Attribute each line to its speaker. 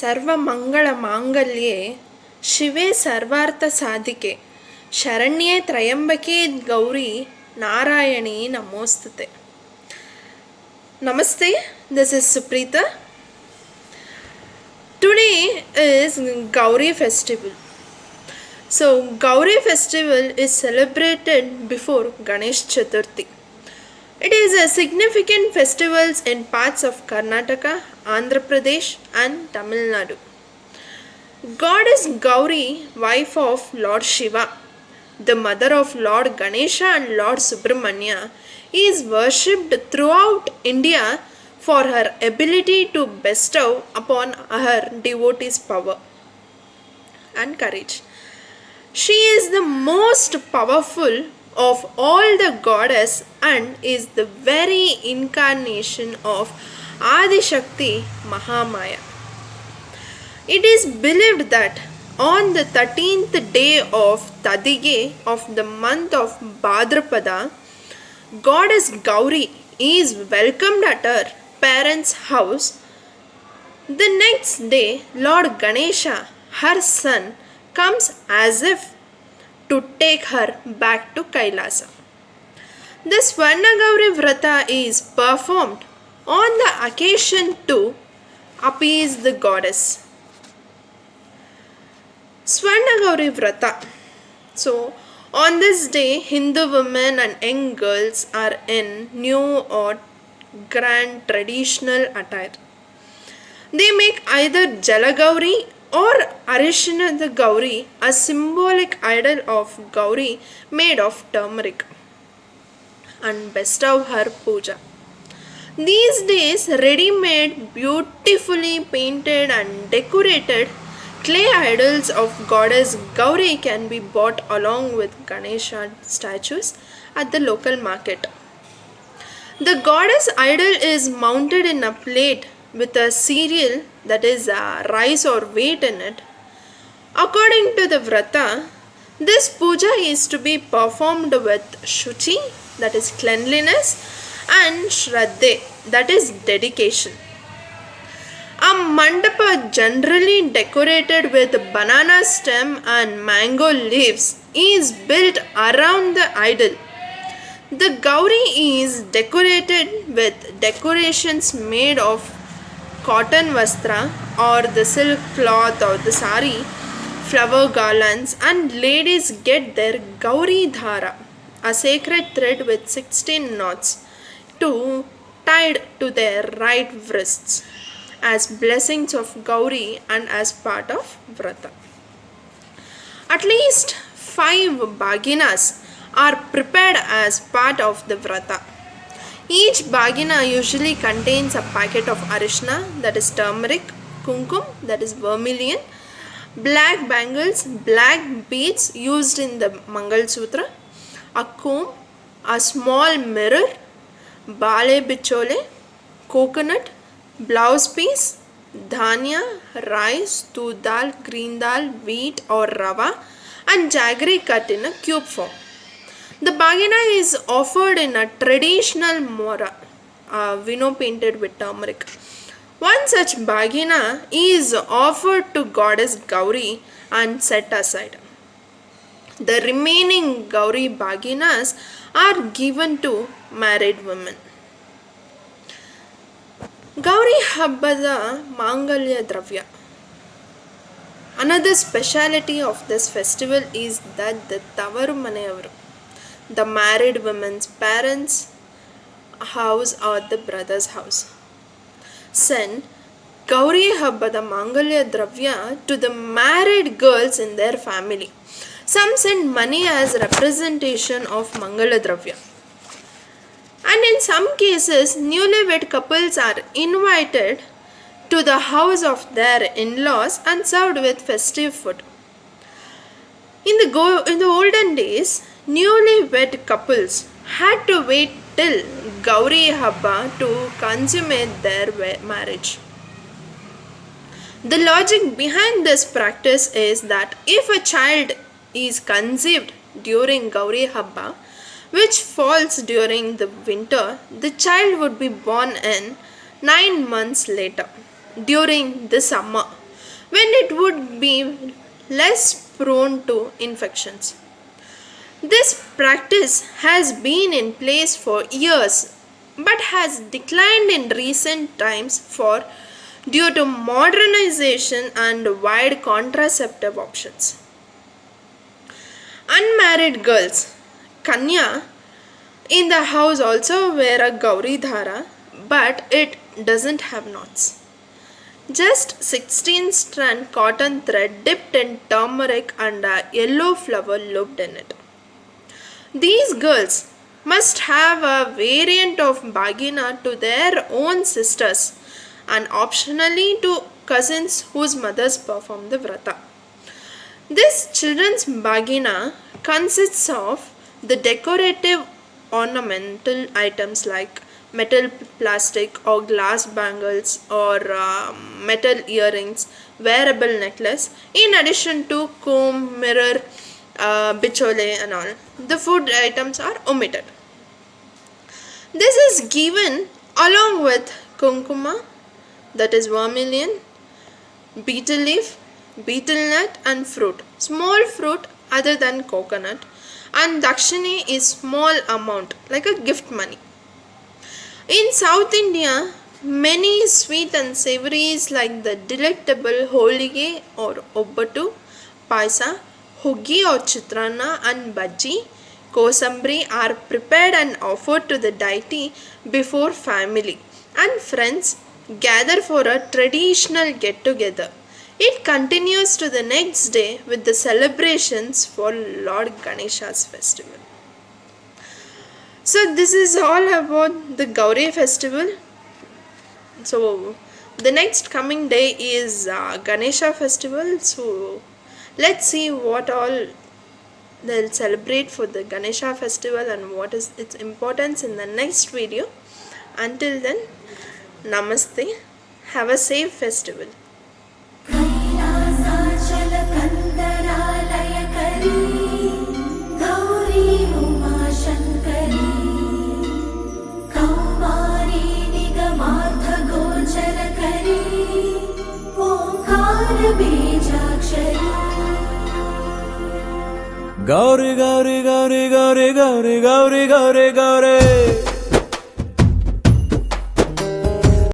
Speaker 1: सर्वमङ्गलमाङ्गल्ये शिवे सर्वार्थसाधिके शरण्ये त्र्यम्बके गौरी नारायणी नमोस्तुते. Namaste, this is Suprita. Today is Gauri festival. So Gauri festival is celebrated before Ganesh Chaturthi. It is a significant festival in parts of Karnataka, Andhra Pradesh and Tamil Nadu. Goddess Gauri, wife of Lord Shiva, the mother of Lord Ganesha and Lord Subramanya, is worshipped throughout India for her ability to bestow upon her devotees power and courage. She is the most powerful of all the goddess and is the very incarnation of Adi Shakti Mahamaya. It is believed that on the 13th day of Tadige of the month of Bhadrapada, Goddess Gauri is welcomed at her parents' house. The next day, Lord Ganesha, her son, comes as if to take her back to Kailasa. The Swarna Gauri Vrata is performed on the occasion to appease the goddess. Swarna Gauri Vrata. So, on this day, Hindu women and young girls are in new or grand traditional attire. They make either Jalagauri or Arishina Gauri, a symbolic idol of Gauri made of turmeric, and bestow her puja. These days, ready-made, beautifully painted and decorated clay idols of goddess Gauri can be bought along with Ganesha statues at the local market. The goddess idol is mounted in a plate with a cereal, that is rice or wheat in it. According to the Vrata, this puja is to be performed with Shuchi, that is cleanliness, and Shraddhe, that is dedication. A mandapa generally decorated with banana stem and mango leaves is built around the idol. The Gauri is decorated with decorations made of cotton vastra or the silk cloth or the sari, flower garlands, and ladies get their Gauri Dhara, a sacred thread with 16 knots, tied to their right wrists, as blessings of Gauri and as part of Vrata. At least 5 Bhaginas are prepared as part of the Vrata. Each Bhagina usually contains a packet of Arishna, that is turmeric, Kumkum, that is vermilion, black bangles, black beads used in the Mangal Sutra, a comb, a small mirror, bale bichole, coconut, blouse piece, dhanya, rice, tur dal, green dal, wheat or rava, and jaggery cut in a cube form. The Bhagina is offered in a traditional mora, vino painted with turmeric. One such Bhagina is offered to goddess Gauri and set aside. The remaining Gauri Bhaginas are given to married women. Gauri Habbada Mangalya Dravya. Another speciality of this festival is that the Tavaru Maneyavaru, the married woman's parents' house or the brother's house, send Gauri Habbada Mangalya Dravya to the married girls in their family. Some send money as representation of Mangala Dravya. And in some cases, newlywed couples are invited to the house of their in-laws and served with festive food. In the olden days, newlywed couples had to wait till Gauri Habba to consummate their marriage. The logic behind this practice is that if a child is conceived during Gauri Habba, which falls during the winter, the child would be born in 9 months later, during the summer, when it would be less prone to infections. This practice has been in place for years but has declined in recent times due to modernization and wide contraceptive options. Unmarried girls, Kanya, in the house also wear a Gauri Dhara, but it doesn't have knots. Just 16 strand cotton thread dipped in turmeric and a yellow flower looped in it. These girls must have a variant of Bagina to their own sisters and optionally to cousins whose mothers perform the vrata. This children's Bagina consists of the decorative ornamental items like metal, plastic or glass bangles or metal earrings, wearable necklace, in addition to comb, mirror, bichole and all. The food items are omitted. This is given along with kunkuma, that is vermilion, betel leaf, betel nut and fruit, small fruit other than coconut, and dakshini is small amount like a gift money. In South India, many sweet and savories like the delectable holige or obbatu, paisa, huggi or chitrana and bhaji, kosambri are prepared and offered to the deity before family and friends gather for a traditional get together. It continues to the next day with the celebrations for Lord Ganesha's festival. So this is all about the Gauri festival. So the next coming day is Ganesha festival. So let's see what all they'll celebrate for the Ganesha festival and what is its importance in the next video. Until then, namaste. Have a safe festival.
Speaker 2: Gauri, Gauri, Gauri, Gauri, Gauri, Gauri, Gauri, Gauri.